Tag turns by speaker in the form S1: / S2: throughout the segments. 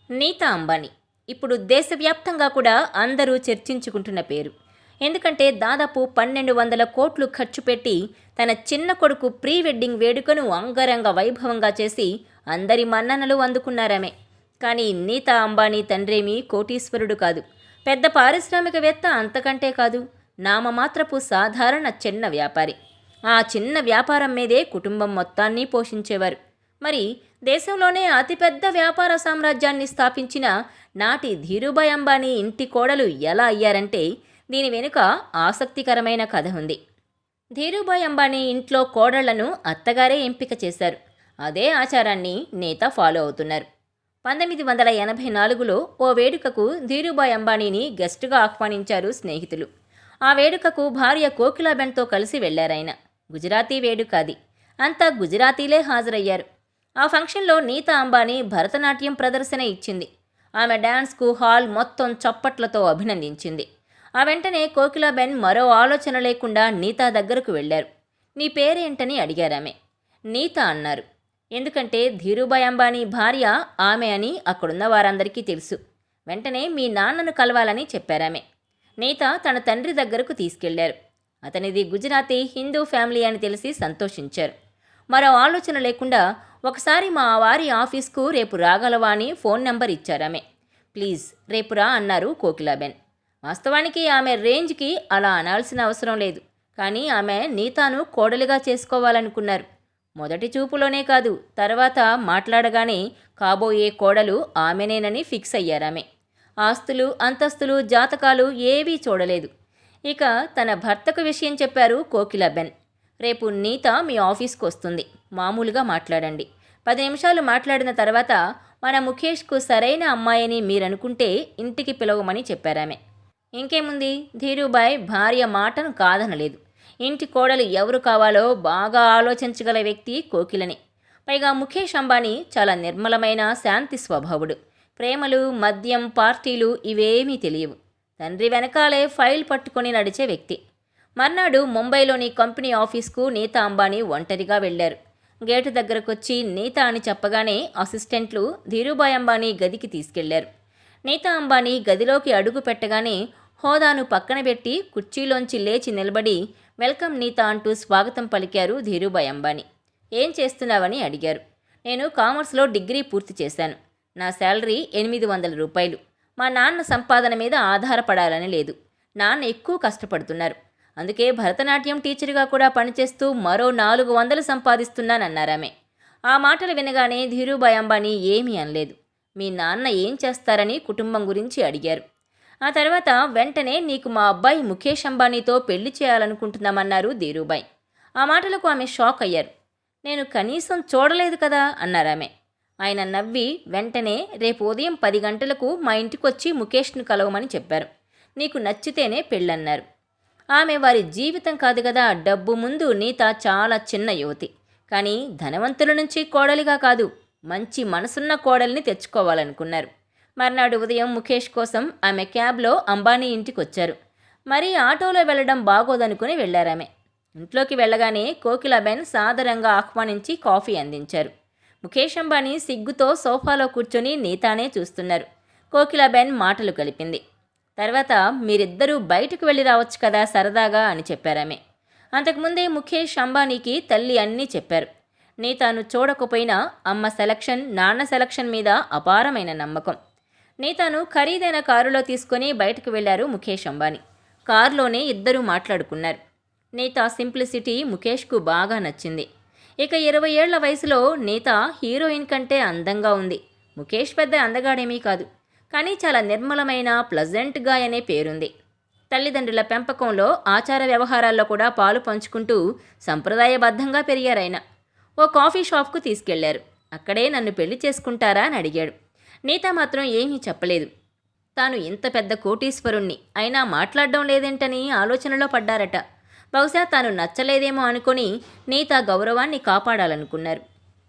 S1: నీతా అంబానీ ఇప్పుడు దేశవ్యాప్తంగా కూడా అందరూ చర్చించుకుంటున్న పేరు. ఎందుకంటే దాదాపు 1200 కోట్లు ఖర్చు పెట్టి తన చిన్న కొడుకు ప్రీ వెడ్డింగ్ వేడుకను అంగరంగ వైభవంగా చేసి అందరి మన్ననలు అందుకున్నారామె. కానీ నీతా అంబానీ తండ్రేమీ కోటీశ్వరుడు కాదు, పెద్ద పారిశ్రామికవేత్త అంతకంటే కాదు, నామమాత్రపు సాధారణ చిన్న వ్యాపారి. ఆ చిన్న వ్యాపారం మీదే కుటుంబం మొత్తాన్ని పోషించేవారు. మరి దేశంలోనే అతిపెద్ద వ్యాపార సామ్రాజ్యాన్ని స్థాపించిన నాటి ధీరుభాయ్ అంబానీ ఇంటి కోడలు ఎలా అయ్యారంటే దీని వెనుక ఆసక్తికరమైన కథ ఉంది. ధీరుభాయ్ అంబానీ ఇంట్లో కోడళ్లను అత్తగారే ఎంపిక చేశారు. అదే ఆచారాన్ని నేత ఫాలో అవుతున్నారు. 1984లో ఓ వేడుకకు ధీరుభాయ్ అంబానీని గెస్టుగా ఆహ్వానించారు స్నేహితులు. ఆ వేడుకకు భార్య కోకిలాబెన్తో కలిసి వెళ్లారాయన. గుజరాతీ వేడుక అది. అంతా గుజరాతీలే హాజరయ్యారు. ఆ ఫంక్షన్లో నీతా అంబానీ భరతనాట్యం ప్రదర్శన ఇచ్చింది. ఆమె డ్యాన్స్కు హాల్ మొత్తం చప్పట్లతో అభినందించింది. ఆ వెంటనే కోకిలాబెన్ మరో ఆలోచన లేకుండా నీతా దగ్గరకు వెళ్లారు. నీ పేరేంటని అడిగారామె. నీతా అన్నారు. ఎందుకంటే ధీరుభాయ్ అంబానీ భార్య ఆమె అని అక్కడున్న వారందరికీ తెలుసు. వెంటనే మీ నాన్నను కలవాలని చెప్పారామె. నీతా తన తండ్రి దగ్గరకు తీసుకెళ్లారు. అతనిది గుజరాతీ హిందూ ఫ్యామిలీ అని తెలిసి సంతోషించారు. మరో ఆలోచన లేకుండా ఒకసారి మా వారి ఆఫీస్కు రేపు రాగలవా అని ఫోన్ నెంబర్ ఇచ్చారామె. ప్లీజ్ రేపు రా అన్నారు కోకిలాబెన్. వాస్తవానికి ఆమె రేంజ్కి అలా అనాల్సిన అవసరం లేదు. కానీ ఆమె నీతాను కోడలిగా చేసుకోవాలనుకున్నారు. మొదటి చూపులోనే కాదు, తర్వాత మాట్లాడగానే కాబోయే కోడలు ఆమెనేనని ఫిక్స్ అయ్యారామె. ఆస్తులు అంతస్తులు జాతకాలు ఏవీ చూడలేదు. ఇక తన భర్తకు విషయం చెప్పారు కోకిలాబెన్. రేపు నీతా మీ ఆఫీస్కు వస్తుంది, మామూలుగా మాట్లాడండి. 10 నిమిషాలు మాట్లాడిన తర్వాత మన ముఖేష్కు సరైన అమ్మాయిని మీరనుకుంటే ఇంటికి పిలవమని చెప్పారామె. ఇంకేముంది, ధీరుభాయ్ భార్య మాటను కాదనలేదు. ఇంటి కోడలు ఎవరు కావాలో బాగా ఆలోచించగల వ్యక్తి కోకిలని. పైగా ముఖేష్ అంబానీ చాలా నిర్మలమైన శాంతి స్వభావుడు. ప్రేమలు, మద్యం, పార్టీలు ఇవేమీ తెలియవు. తండ్రి వెనకాలే ఫైల్ పట్టుకొని నడిచే వ్యక్తి. మర్నాడు ముంబైలోని కంపెనీ ఆఫీస్కు నీతా అంబానీ ఒంటరిగా వెళ్లారు. గేటు దగ్గరకొచ్చి నీతా అని చెప్పగానే అసిస్టెంట్లు ధీరుభాయ్ అంబానీ గదికి తీసుకెళ్లారు. నీతా అంబానీ గదిలోకి అడుగు పెట్టగానే హోదాను పక్కన పెట్టి కుర్చీలోంచి లేచి నిలబడి వెల్కమ్ నీతా అంటూ స్వాగతం పలికారు ధీరుభాయ్ అంబానీ. ఏం చేస్తున్నావని అడిగారు. నేను కామర్స్లో డిగ్రీ పూర్తి చేశాను. నా శాలరీ 800 రూపాయలు. మా నాన్న సంపాదన మీద ఆధారపడాలని లేదు. నాన్న ఎక్కువ కష్టపడుతున్నారు. అందుకే భరతనాట్యం టీచర్గా కూడా పనిచేస్తూ మరో 400 సంపాదిస్తున్నానన్నారామె. ఆ మాటలు వినగానే ధీరుభాయ్ అంబానీ ఏమీ అనలేదు. మీ నాన్న ఏం చేస్తారని కుటుంబం గురించి అడిగారు. ఆ తర్వాత వెంటనే నీకు మా అబ్బాయి ముఖేష్ అంబానీతో పెళ్లి చేయాలనుకుంటున్నామన్నారు ధీరుభాయ్. ఆ మాటలకు ఆమె షాక్ అయ్యారు. నేను కనీసం చూడలేదు కదా అన్నారామె. ఆయన నవ్వి వెంటనే రేపు ఉదయం 10 గంటలకు మా ఇంటికొచ్చి ముఖేష్ను కలవమని చెప్పారు. నీకు నచ్చితేనే పెళ్ళన్నారు. ఆమె వారి జీవితం కాదు కదా, డబ్బు ముందు నీతా చాలా చిన్న యువతి. కానీ ధనవంతుల నుంచి కోడలిగా కాదు, మంచి మనసున్న కోడల్ని తెచ్చుకోవాలనుకున్నారు. మర్నాడు ఉదయం ముఖేష్ కోసం ఆమె క్యాబ్లో అంబానీ ఇంటికొచ్చారు. మరీ ఆటోలో వెళ్లడం బాగోదనుకుని వెళ్లారామె. ఇంట్లోకి వెళ్ళగానే కోకిలాబెన్ సాదరంగా ఆహ్వానించి కాఫీ అందించారు. ముఖేష్ అంబానీ సిగ్గుతో సోఫాలో కూర్చొని నీతానే చూస్తున్నారు. కోకిలాబెన్ మాటలు కలిపింది. తర్వాత మీరిద్దరూ బయటకు వెళ్ళి రావచ్చు కదా సరదాగా అని చెప్పారామె. అంతకుముందే ముఖేష్ అంబానీకి తల్లి అన్నీ చెప్పారు. నీతాను చూడకపోయినా అమ్మ సెలక్షన్, నాన్న సెలక్షన్ మీద అపారమైన నమ్మకం. నీతాను ఖరీదైన కారులో తీసుకొని బయటకు వెళ్లారు ముఖేష్ అంబానీ. కారులోనే ఇద్దరూ మాట్లాడుకున్నారు. నీతా సింప్లిసిటీ ముఖేష్కు బాగా నచ్చింది. ఇక 20 ఏళ్ల వయసులో నీతా హీరోయిన్ కంటే అందంగా ఉంది. ముఖేష్ పెద్ద అందగాడేమీ కాదు, కానీ చాలా నిర్మలమైన ప్లజెంట్ గాయ్ అనే పేరుంది. తల్లిదండ్రుల పెంపకంలో ఆచార వ్యవహారాల్లో కూడా పాలు పంచుకుంటూ సంప్రదాయబద్ధంగా పెరిగారాయన. ఓ కాఫీ షాప్కు తీసుకెళ్లారు. అక్కడే నన్ను పెళ్లి చేసుకుంటారా అని అడిగాడు. నీతా మాత్రం ఏమీ చెప్పలేదు. తాను ఇంత పెద్ద కోటీశ్వరుణ్ణి అయినా మాట్లాడడం లేదేంటని ఆలోచనలో పడ్డారట. బహుశా తాను నచ్చలేదేమో అనుకొని నీతా గౌరవాన్ని కాపాడాలనుకున్నారు.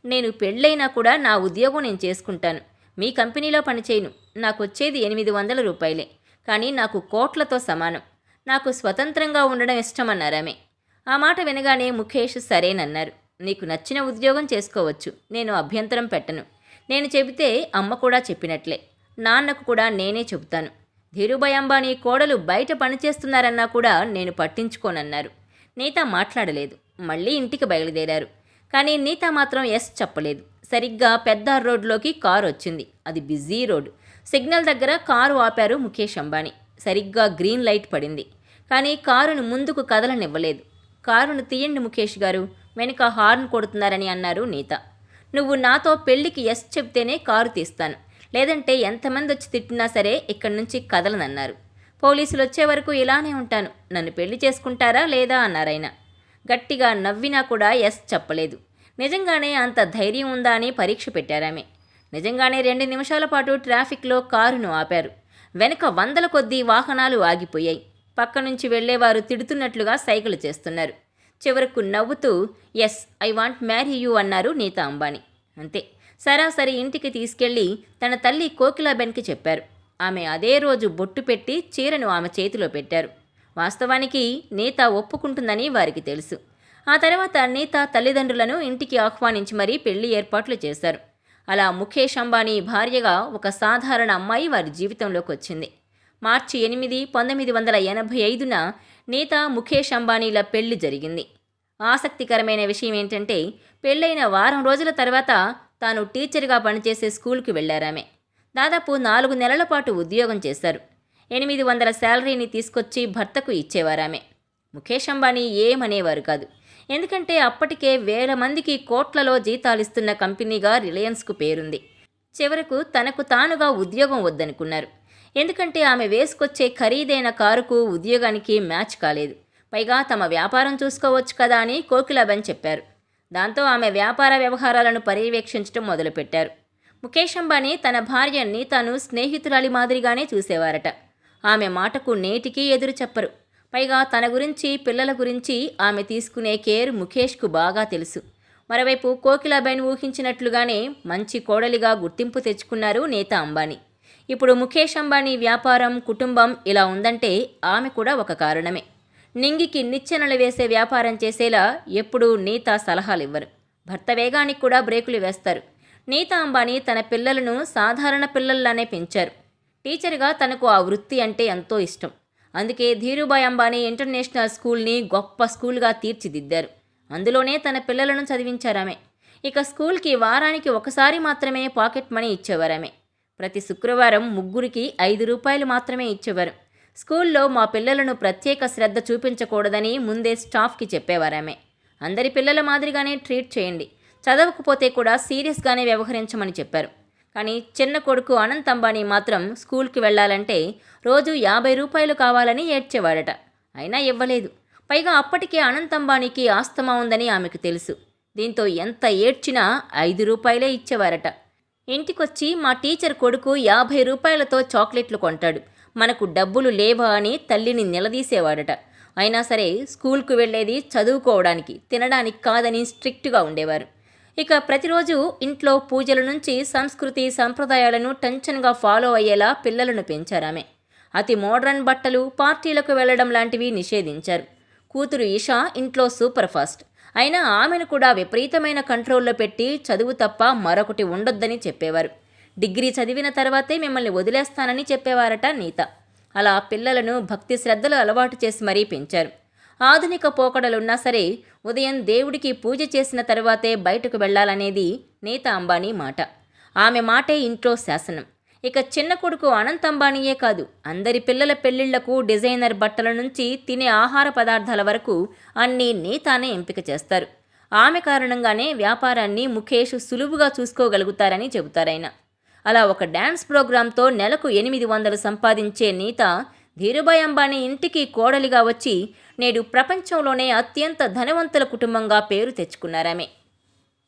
S1: నేను పెళ్ళైనా కూడా నా ఉద్యోగం నేను చేసుకుంటాను. మీ కంపెనీలో పనిచేయను. నాకొచ్చేది 800 రూపాయలే. కానీ నాకు కోట్లతో సమానం. నాకు స్వతంత్రంగా ఉండడం ఇష్టమన్నారామె. ఆ మాట వినగానే ముఖేష్ సరేనన్నారు. నీకు నచ్చిన ఉద్యోగం చేసుకోవచ్చు, నేను అభ్యంతరం పెట్టను. నేను చెబితే అమ్మ కూడా చెప్పినట్లే. నాన్నకు కూడా నేనే చెబుతాను. ధీరుభాయ్ అంబానీ కోడలు బయట పనిచేస్తున్నారన్నా కూడా నేను పట్టించుకోనన్నారు. నీతా మాట్లాడలేదు. మళ్ళీ ఇంటికి బయలుదేరారు. కానీ నీతా మాత్రం ఎస్ చెప్పలేదు. సరిగ్గా పెద్దార్ రోడ్లోకి కారు వచ్చింది. అది బిజీ రోడ్. సిగ్నల్ దగ్గర కారు ఆపారు ముఖేష్ అంబానీ. సరిగ్గా గ్రీన్ లైట్ పడింది. కానీ కారును ముందుకు కదలనివ్వలేదు. కారును తీయండి ముఖేష్ గారు, వెనుక హార్న్ కొడుతున్నారని అన్నారు నీతా. నువ్వు నాతో పెళ్లికి ఎస్ చెప్తేనే కారు తీస్తాను, లేదంటే ఎంతమంది వచ్చి తిట్టినా సరే ఇక్కడి నుంచి కదలనన్నారు. పోలీసులు వచ్చే వరకు ఇలానే ఉంటాను, నన్ను పెళ్లి చేసుకుంటారా లేదా అన్నారాయన. గట్టిగా నవ్వినా కూడా ఎస్ చెప్పలేదు. నిజంగానే అంత ధైర్యం ఉందా అని పరీక్ష పెట్టారామె. నిజంగానే 2 నిమిషాల పాటు ట్రాఫిక్లో కారును ఆపారు. వెనక వందల కొద్దీ వాహనాలు ఆగిపోయాయి. పక్క నుంచి వెళ్లేవారు తిడుతున్నట్లుగా సైకిల్ చేస్తున్నారు. చివరకు నవ్వుతూ yes I want marry you అన్నారు నీతా అంబానీ. అంతే. సరాసరి ఇంటికి తీసుకెళ్లి తన తల్లి కోకిలాబెన్కి చెప్పారు. ఆమె అదే రోజు బొట్టు పెట్టి చీరను ఆమె చేతిలో పెట్టారు. వాస్తవానికి నీతా ఒప్పుకుంటుందని వారికి తెలుసు. ఆ తర్వాత నీతా తల్లిదండ్రులను ఇంటికి ఆహ్వానించి మరీ పెళ్లి ఏర్పాట్లు చేశారు. అలా ముఖేష్ అంబానీ భార్యగా ఒక సాధారణ అమ్మాయి వారి జీవితంలోకి వచ్చింది. మార్చి 8, 1985న నీతా ముఖేష్ అంబానీల పెళ్లి జరిగింది. ఆసక్తికరమైన విషయం ఏంటంటే పెళ్ళైన వారం రోజుల తర్వాత తాను టీచర్గా పనిచేసే స్కూల్కి వెళ్లారామె. దాదాపు 4 నెలల పాటు ఉద్యోగం చేశారు. 800 శాలరీని తీసుకొచ్చి భర్తకు ఇచ్చేవారామె. ముఖేష్ అంబానీ ఏమనేవారు కాదు. ఎందుకంటే అప్పటికే వేల మందికి కోట్లలో జీతాలిస్తున్న కంపెనీగా రిలయన్స్కు పేరుంది. చివరకు తనకు తానుగా ఉద్యోగం వద్దనుకున్నారు. ఎందుకంటే ఆమె వేసుకొచ్చే ఖరీదైన కారుకు ఉద్యోగానికి మ్యాచ్ కాలేదు. పైగా తమ వ్యాపారం చూసుకోవచ్చు కదా అని కోకిలాబెన్ చెప్పారు. దాంతో ఆమె వ్యాపార వ్యవహారాలను పర్యవేక్షించడం మొదలుపెట్టారు. ముఖేష్ అంబానీ తన భార్య నీతాను స్నేహితురాలి మాదిరిగానే చూసేవారట. ఆమె మాటకు నేటికీ ఎదురు చెప్పరు. పైగా తన గురించి, పిల్లల గురించి ఆమె తీసుకునే కేర్ ముఖేష్కు బాగా తెలుసు. మరోవైపు కోకిలాబెన్ ఊహించినట్లుగానే మంచి కోడలిగా గుర్తింపు తెచ్చుకున్నారు నీతా అంబానీ. ఇప్పుడు ముఖేష్ అంబానీ వ్యాపారం, కుటుంబం ఇలా ఉందంటే ఆమె కూడా ఒక కారణమే. నింగికి నిచ్చెనలు వేసే వ్యాపారం చేసేలా ఎప్పుడూ నీతా సలహాలివ్వరు. భర్త వేగానికి కూడా బ్రేకులు వేస్తారు. నీతా అంబానీ తన పిల్లలను సాధారణ పిల్లల్లానే పెంచారు. టీచర్గా తనకు ఆ వృత్తి అంటే ఎంతో ఇష్టం. అందుకే ధీరుభాయ్ అంబానీ ఇంటర్నేషనల్ స్కూల్ని గొప్ప స్కూల్గా తీర్చిదిద్దారు. అందులోనే తన పిల్లలను చదివించారామె. ఇక స్కూల్కి వారానికి ఒకసారి మాత్రమే పాకెట్ మనీ ఇచ్చేవారామె. ప్రతి శుక్రవారం ముగ్గురికి 5 రూపాయలు మాత్రమే ఇచ్చేవారు. స్కూల్లో మా పిల్లలను ప్రత్యేక శ్రద్ధ చూపించకూడదని ముందే స్టాఫ్కి చెప్పేవారామె. అందరి పిల్లల మాదిరిగానే ట్రీట్ చేయండి, చదవకపోతే కూడా సీరియస్గానే వ్యవహరించమని చెప్పారు. కానీ చిన్న కొడుకు అనంత్ అంబానీ మాత్రం స్కూల్కి వెళ్లాలంటే రోజు 50 రూపాయలు కావాలని ఏడ్చేవాడట. అయినా ఇవ్వలేదు. పైగా అప్పటికే అనంత్ అంబానీకి ఆస్తమా ఉందని ఆమెకు తెలుసు. దీంతో ఎంత ఏడ్చినా 5 రూపాయలే ఇచ్చేవారట. ఇంటికొచ్చి మా టీచర్ కొడుకు 50 రూపాయలతో చాక్లెట్లు కొంటాడు, మనకు డబ్బులు లేవా అని తల్లిని నిలదీసేవాడట. అయినా సరే స్కూల్కు వెళ్లేది చదువుకోవడానికి, తినడానికి కాదని స్ట్రిక్ట్గా ఉండేవారు. ఇక ప్రతిరోజు ఇంట్లో పూజల నుంచి సంస్కృతి సంప్రదాయాలను టెన్షన్గా ఫాలో అయ్యేలా పిల్లలను పెంచారామె. అతి మోడ్రన్ బట్టలు, పార్టీలకు వెళ్లడం లాంటివి నిషేధించారు. కూతురు ఇషా ఇంట్లో సూపర్ ఫాస్ట్. అయినా ఆమెను కూడా విపరీతమైన కంట్రోల్లో పెట్టి చదువు తప్ప మరొకటి ఉండొద్దని చెప్పేవారు. డిగ్రీ చదివిన తర్వాతే మిమ్మల్ని వదిలేస్తానని చెప్పేవారట నీతా. అలా పిల్లలను భక్తి శ్రద్ధలు అలవాటు చేసి మరీ పెంచారు. ఆధునిక పోకడలున్నా సరే ఉదయం దేవుడికి పూజ చేసిన తర్వాతే బయటకు వెళ్లాలనేది నీతా అంబానీ మాట. ఆమె మాటే ఇంట్లో శాసనం. ఇక చిన్న కొడుకు అనంత్ అంబానీయే కాదు, అందరి పిల్లల పెళ్లిళ్లకు డిజైనర్ బట్టల నుంచి తినే ఆహార పదార్థాల వరకు అన్నీ నీతానే ఎంపిక చేస్తారు. ఆమె కారణంగానే వ్యాపారాన్ని ముఖేష్ సులువుగా చూసుకోగలుగుతారని చెబుతారాయన. అలా ఒక డ్యాన్స్ ప్రోగ్రాంతో నెలకు 800 సంపాదించే నీతా ధీరుభాయ్ అంబానీ ఇంటికి కోడలిగా వచ్చి నేడు ప్రపంచంలోనే అత్యంత ధనవంతుల కుటుంబంగా పేరు తెచ్చుకున్నారామె.